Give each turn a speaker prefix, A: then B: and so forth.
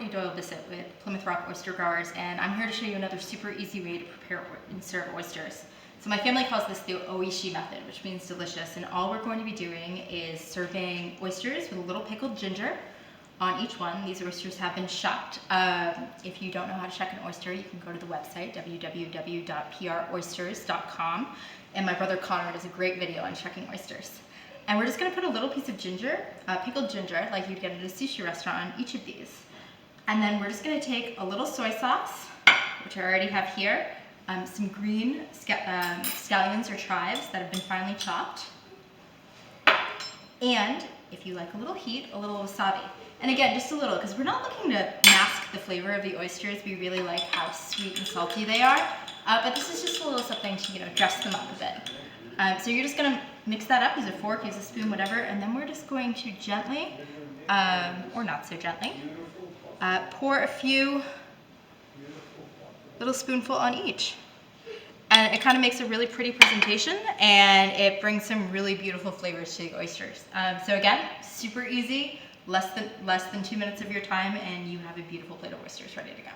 A: Courtney Doyle Bisset with Plymouth Rock Oyster Growers, and I'm here to show you another super easy way to prepare and serve oysters. So my family calls this the Oishi method, which means delicious, and all we're going to be doing is serving oysters with a little pickled ginger on each one. These oysters have been shucked. If you don't know how to shuck an oyster, you can go to the website, www.proysters.com, and my brother Connor does a great video on shucking oysters. And we're just going to put a little piece of ginger, pickled ginger, like you'd get at a sushi restaurant, on each of these. And then we're just going to take a little soy sauce, which I already have here, some green scallions or chives that have been finely chopped, and if you like a little heat, a little wasabi. And again, just a little, because we're not looking to mask the flavor of the oysters. We really like how sweet and salty they are, but this is just a little something to, dress them up a bit. So you're just going to mix that up, use a fork, use a spoon, whatever, and then we're just going to gently, or not so gently, pour a few little spoonful on each. And it kind of makes a really pretty presentation, and it brings some really beautiful flavors to the oysters. So again, super easy, less than 2 minutes of your time, and you have a beautiful plate of oysters ready to go.